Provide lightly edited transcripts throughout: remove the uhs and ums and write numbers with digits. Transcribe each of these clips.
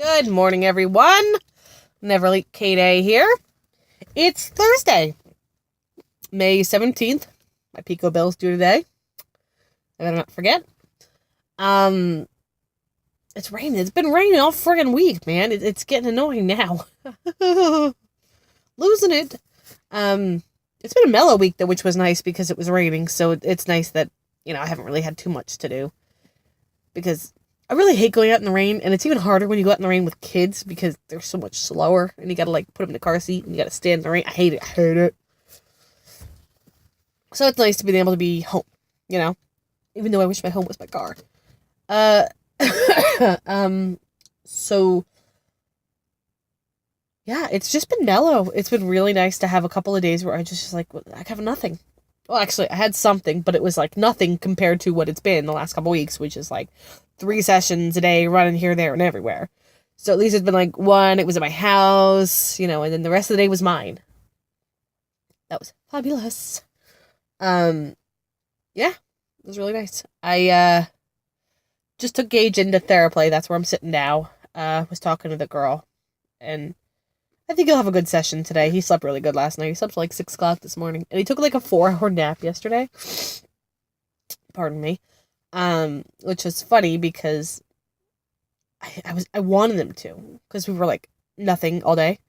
Good morning, everyone. Neverly K-Day here. It's Thursday, May 17th. My Pico bill's due today. I better not forget. It's raining. It's been raining all friggin' week, man. It's getting annoying now. Losing it. It's been a mellow week, though, which was nice because it was raining, so it's nice that, I haven't really had too much to do. Because I really hate going out in the rain, and it's even harder when you go out in the rain with kids because they're so much slower, and you gotta, put them in the car seat, and you gotta stand in the rain. I hate it. So it's nice to be able to be home, even though I wish my home was my car. So, yeah, it's just been mellow. It's been really nice to have a couple of days where I just I have nothing. Well, actually, I had something, but it was, nothing compared to what it's been the last couple weeks, which is, 3 sessions a day, running here, there, and everywhere. So at least it's been, one, it was at my house, and then the rest of the day was mine. That was fabulous. Yeah, it was really nice. I, just took Gage into Theraplay. That's where I'm sitting now. Was talking to the girl, and I think he'll have a good session today. He slept really good last night. He slept till 6 o'clock this morning. And he took a 4-hour nap yesterday. Pardon me. Which was funny because I wanted him to. Because we were nothing all day.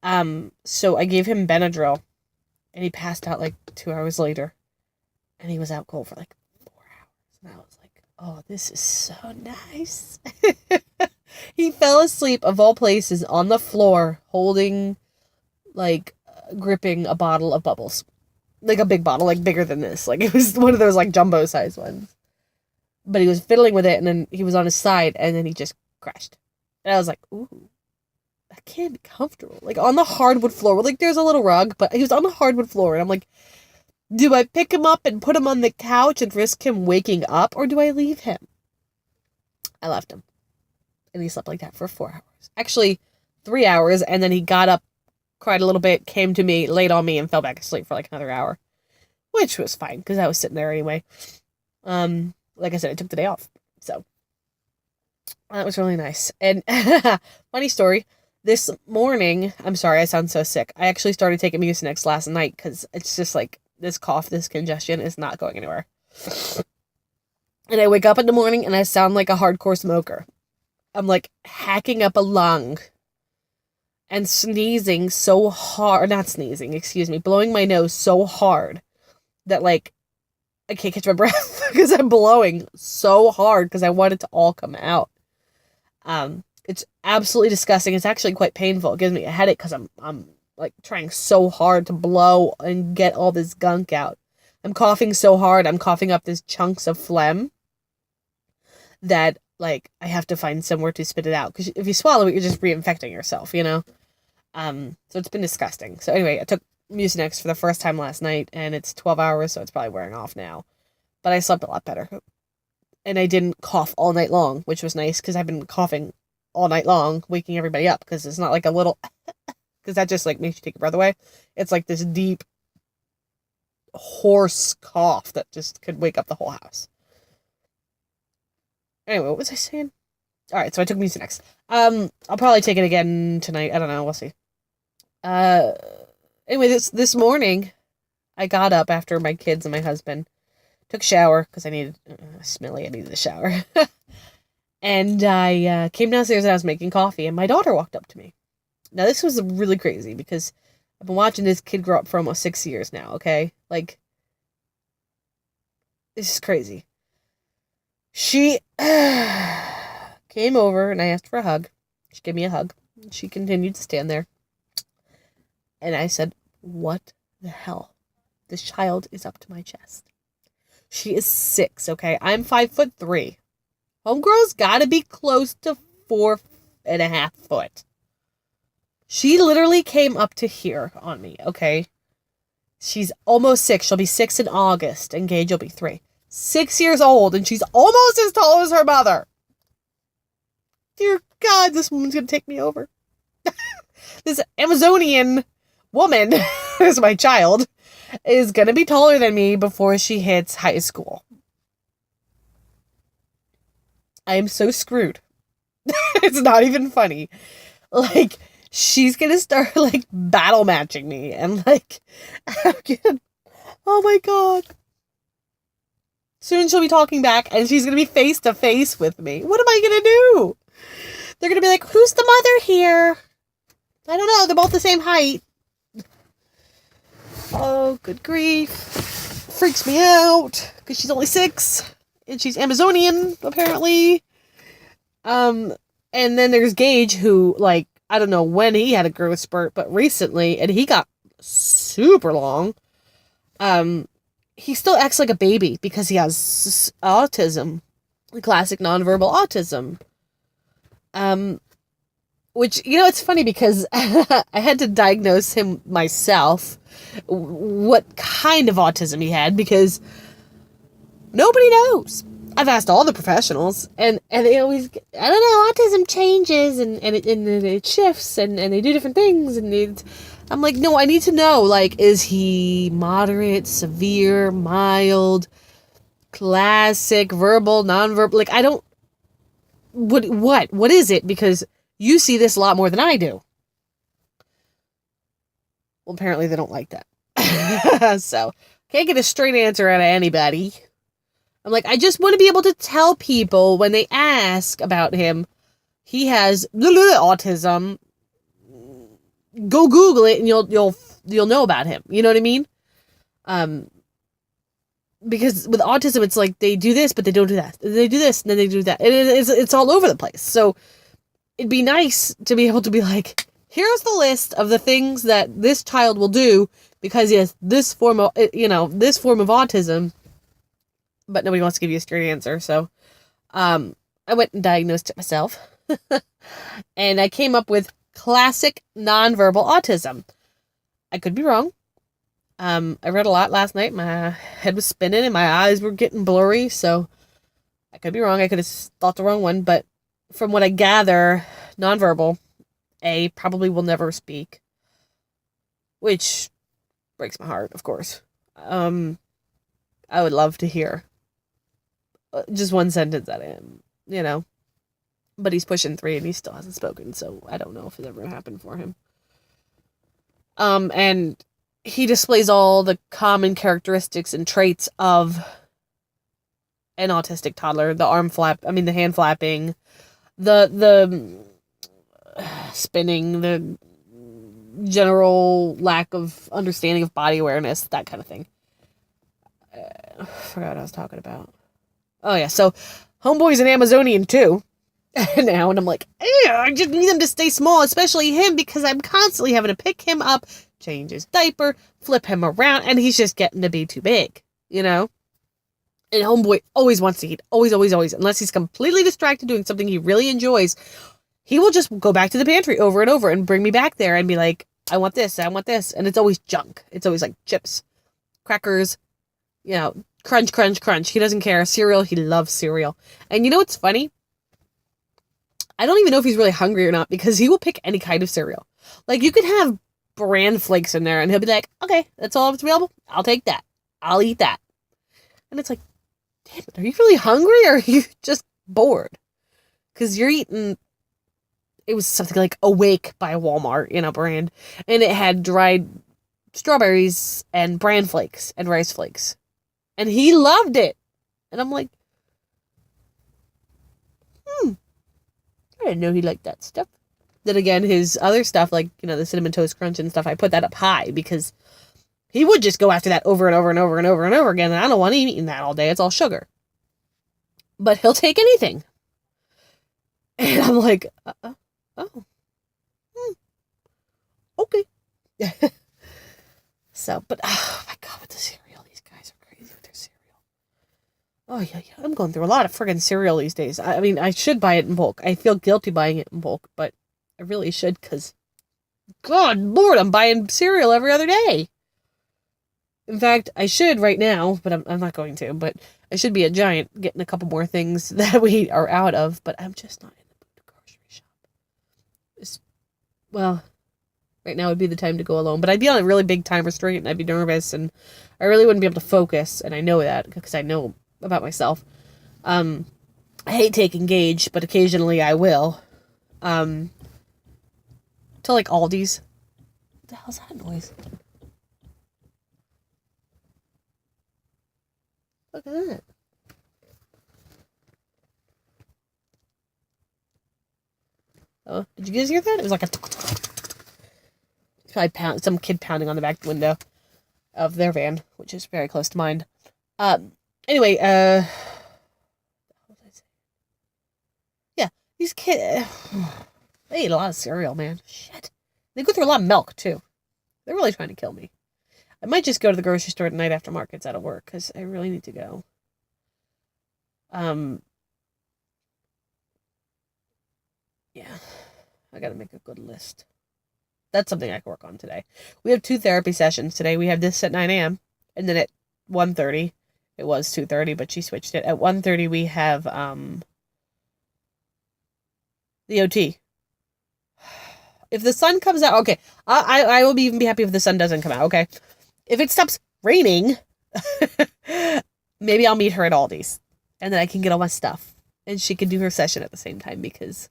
So I gave him Benadryl. And he passed out 2 hours later. And he was out cold for 4 hours. And I was like, oh, this is so nice. He fell asleep, of all places, on the floor, holding, gripping a bottle of bubbles. A big bottle, bigger than this. It was one of those, jumbo-sized ones. But he was fiddling with it, and then he was on his side, and then he just crashed. And I was like, ooh, that can't be comfortable. On the hardwood floor. There's a little rug, but he was on the hardwood floor, and I'm like, do I pick him up and put him on the couch and risk him waking up, or do I leave him? I left him. And he slept like that for 4 hours. Actually, 3 hours, and then he got up, cried a little bit, came to me, laid on me, and fell back asleep for another hour. Which was fine, because I was sitting there anyway. Like I said, I took the day off. So, that was really nice. And, funny story, this morning, I'm sorry, I sound so sick. I actually started taking Mucinex last night, because it's just this cough, this congestion is not going anywhere. And I wake up in the morning, and I sound like a hardcore smoker. I'm hacking up a lung and sneezing so hard, not sneezing, excuse me, blowing my nose so hard that I can't catch my breath because I'm blowing so hard because I want it to all come out. It's absolutely disgusting. It's actually quite painful. It gives me a headache because I'm trying so hard to blow and get all this gunk out. I'm coughing so hard. I'm coughing up these chunks of phlegm that I have to find somewhere to spit it out. Because if you swallow it, you're just reinfecting yourself, So it's been disgusting. So anyway, I took Mucinex for the first time last night, and it's 12 hours, so it's probably wearing off now. But I slept a lot better. And I didn't cough all night long, which was nice, because I've been coughing all night long, waking everybody up, because it's not a little... Because that just, makes you take your breath away. It's this deep, hoarse cough that just could wake up the whole house. Anyway, what was I saying? Alright, so I took Mucinex. I'll probably take it again tonight. I don't know. We'll see. Anyway, this morning, I got up after my kids and my husband took a shower, because I needed... smelly, I needed a shower. And I came downstairs and I was making coffee, and my daughter walked up to me. Now, this was really crazy, because I've been watching this kid grow up for almost 6 years now, okay? This is crazy. She came over, and I asked for a hug. She gave me a hug. She continued to stand there. And I said, what the hell? This child is up to my chest. She is 6, okay? I'm 5'3". Homegirl's gotta be close to 4.5 foot. She literally came up to here on me, okay? She's almost 6. She'll be 6 in August, and Gage will be 3. 6 years old, and she's almost as tall as her mother. Dear God, this woman's gonna take me over. This Amazonian woman, is my child, is gonna be taller than me before she hits high school. I am so screwed. It's not even funny. Like, she's gonna start, like, battle matching me. And, like, I'm gonna, oh my god. Soon she'll be talking back, and she's gonna be face to face with me. What am I gonna do? They're gonna be like, who's the mother here? I don't know. They're both the same height. Oh, good grief. Freaks me out. Because she's only 6. And she's Amazonian, apparently. And then there's Gage, who, like, I don't know when he had a growth spurt, but recently, and he got super long. He still acts like a baby because he has autism. Classic nonverbal autism. Which, you know, it's funny because I had to diagnose him myself, what kind of autism he had, because nobody knows. I've asked all the professionals, and they always, I don't know, autism changes, and it shifts, and they do different things, and I'm like, no, I need to know, like, is he moderate, severe, mild, classic, verbal, nonverbal, like, I don't, what is it, because you see this a lot more than I do. Well, apparently they don't like that. So, can't get a straight answer out of anybody. I'm like, I just want to be able to tell people when they ask about him, he has autism. Go Google it and you'll know about him. You know what I mean? Because with autism, it's like they do this, but they don't do that. They do this, and then they do that. And it's all over the place. So it'd be nice to be able to be like, here's the list of the things that this child will do because he has this form of, this form of autism. But nobody wants to give you a straight answer. So I went and diagnosed it myself. And I came up with classic nonverbal autism. I could be wrong. I read a lot last night. My head was spinning and my eyes were getting blurry. So I could be wrong. I could have thought the wrong one. But from what I gather, nonverbal, A, probably will never speak. Which breaks my heart, of course. I would love to hear just one sentence out of him, But he's pushing 3 and he still hasn't spoken, so I don't know if it's ever going to happen for him. And he displays all the common characteristics and traits of an autistic toddler. The hand flapping, the spinning, the general lack of understanding of body awareness, that kind of thing. I forgot what I was talking about. Oh yeah, so Homeboy's an Amazonian too. Now, and I'm like, I just need them to stay small, especially him, because I'm constantly having to pick him up, change his diaper, flip him around, and he's just getting to be too big, And Homeboy always wants to eat, always, unless he's completely distracted doing something he really enjoys. He will just go back to the pantry over and over and bring me back there and be like, I want this, and it's always junk. It's always like chips, crackers, crunch, crunch, crunch. He doesn't care. Cereal, he loves cereal. And you know what's funny? I don't even know if he's really hungry or not, because he will pick any kind of cereal. Like, you could have bran flakes in there, and he'll be like, okay, that's all that's available. I'll take that. I'll eat that. And it's like, damn it, are you really hungry, or are you just bored? Because you're eating, it was something like Awake by Walmart, brand. And it had dried strawberries and bran flakes and rice flakes. And he loved it. And I'm like, I didn't know he liked that stuff. Then again, his other stuff, like, the Cinnamon Toast Crunch and stuff, I put that up high because he would just go after that over and over and over and over and over again. And I don't want him eating that all day. It's all sugar. But he'll take anything. And I'm like, okay. So, but, oh my God, with the cereal. These guys are crazy with their cereal. Oh, yeah. I'm going through a lot of friggin' cereal these days. I mean, I should buy it in bulk. I feel guilty buying it in bulk, but I really should, because, God Lord, I'm buying cereal every other day. In fact, I should right now, but I'm not going to, but I should be at Giant getting a couple more things that we are out of, but I'm just not in the mood to grocery shop. Well, right now would be the time to go alone, but I'd be on a really big time restraint, and I'd be nervous, and I really wouldn't be able to focus, and I know that, because I know about myself. I hate taking Gage, but occasionally I will. To like Aldi's. What the hell's that noise? Look at that. Oh, did you guys hear that? It was like a... Probably some kid pounding on the back window of their van, which is very close to mine. Anyway, yeah, these kids, they eat a lot of cereal, man. Shit. They go through a lot of milk, too. They're really trying to kill me. I might just go to the grocery store tonight after Market's out of work, because I really need to go. Yeah, I gotta make a good list. That's something I can work on today. We have 2 therapy sessions today. We have this at 9 a.m. and then at 1:30. It was 2:30, but she switched it. At 1:30 we have the OT. If the sun comes out, okay. I will even be happy if the sun doesn't come out, okay? If it stops raining, maybe I'll meet her at Aldi's. And then I can get all my stuff. And she can do her session at the same time because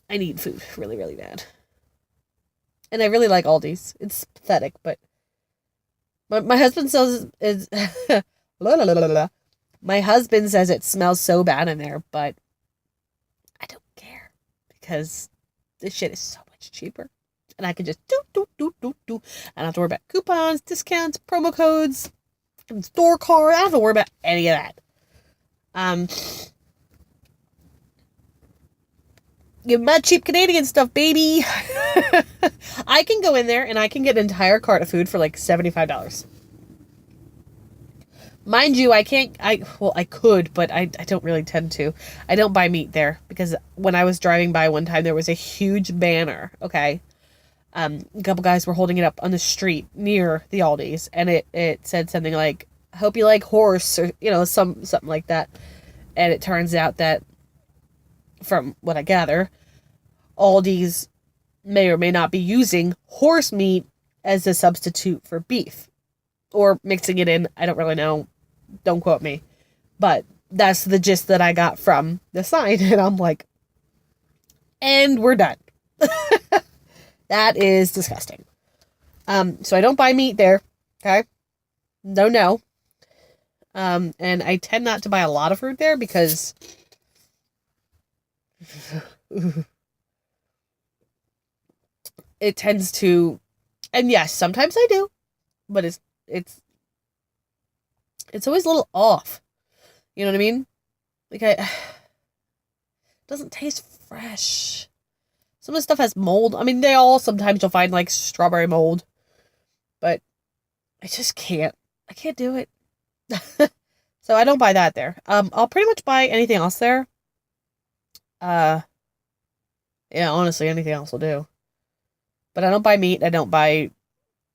I need food really, really bad. And I really like Aldi's. It's pathetic, but my husband says it's my husband says it smells so bad in there, but I don't care because this shit is so much cheaper. And I can just do. I don't have to worry about coupons, discounts, promo codes, store card. I don't have to worry about any of that. Give my cheap Canadian stuff, baby. I can go in there and I can get an entire cart of food for like $75. Mind you, I could, but I don't really tend to. I don't buy meat there because when I was driving by one time, there was a huge banner, okay? A couple guys were holding it up on the street near the Aldi's, and it said something like, hope you like horse, or, something like that. And it turns out that, from what I gather, Aldi's may or may not be using horse meat as a substitute for beef. Or mixing it in, I don't really know. Don't quote me. But that's the gist that I got from the sign. And I'm like, and we're done. That is disgusting. So I don't buy meat there. Okay? No. And I tend not to buy a lot of fruit there because it tends to, and yes, sometimes I do, but it's always a little off. You know what I mean? Like it doesn't taste fresh. Some of the stuff has mold. I mean, sometimes you'll find like strawberry mold, but I just can't. I can't do it. So I don't buy that there. I'll pretty much buy anything else there. Yeah, honestly, anything else will do. But I don't buy meat. I don't buy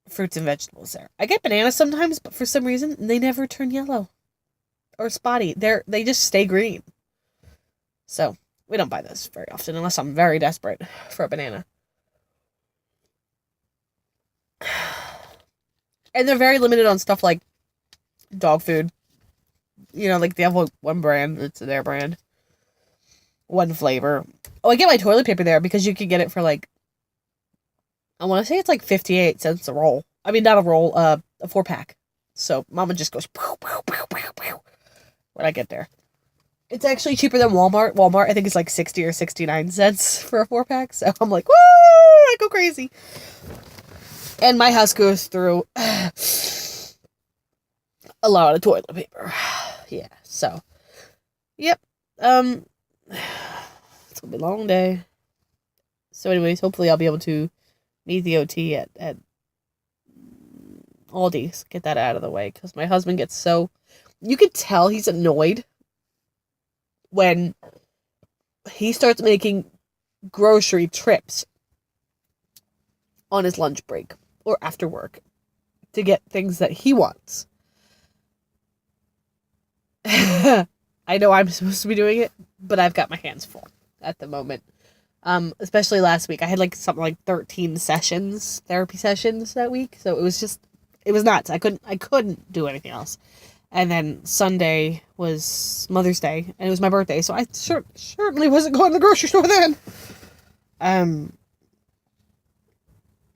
fruits and vegetables there. I get bananas sometimes, but for some reason, they never turn yellow or spotty. They just stay green. So we don't buy those very often unless I'm very desperate for a banana. And they're very limited on stuff like dog food. Like they have one brand. It's their brand. One flavor. Oh, I get my toilet paper there because you can get it for like, I want to say it's like 58 cents a roll. I mean, not a roll, a 4-pack. So Mama just goes pow, pow, pow, pow, pow, when I get there. It's actually cheaper than Walmart. Walmart, I think, is like 60 or 69 cents for a 4-pack. So I'm like, woo! I go crazy. And my house goes through a lot of toilet paper. Yeah, so. Yep. It's gonna be a long day. So anyways, hopefully I'll be able to meet the OT at Aldi's. Get that out of the way. Because my husband gets so... You could tell he's annoyed when he starts making grocery trips on his lunch break or after work to get things that he wants. I know I'm supposed to be doing it, but I've got my hands full at the moment. Especially last week. I had like something like 13 therapy sessions that week. So it was nuts. I couldn't do anything else. And then Sunday was Mother's Day, and it was my birthday, so I certainly wasn't going to the grocery store then.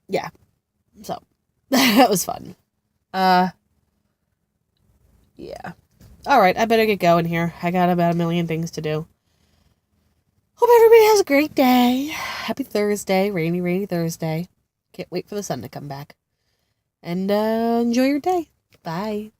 Yeah. So, that was fun. Yeah. Alright, I better get going here. I got about a million things to do. Hope everybody has a great day. Happy Thursday. Rainy, rainy Thursday. Can't wait for the sun to come back. And enjoy your day. Bye.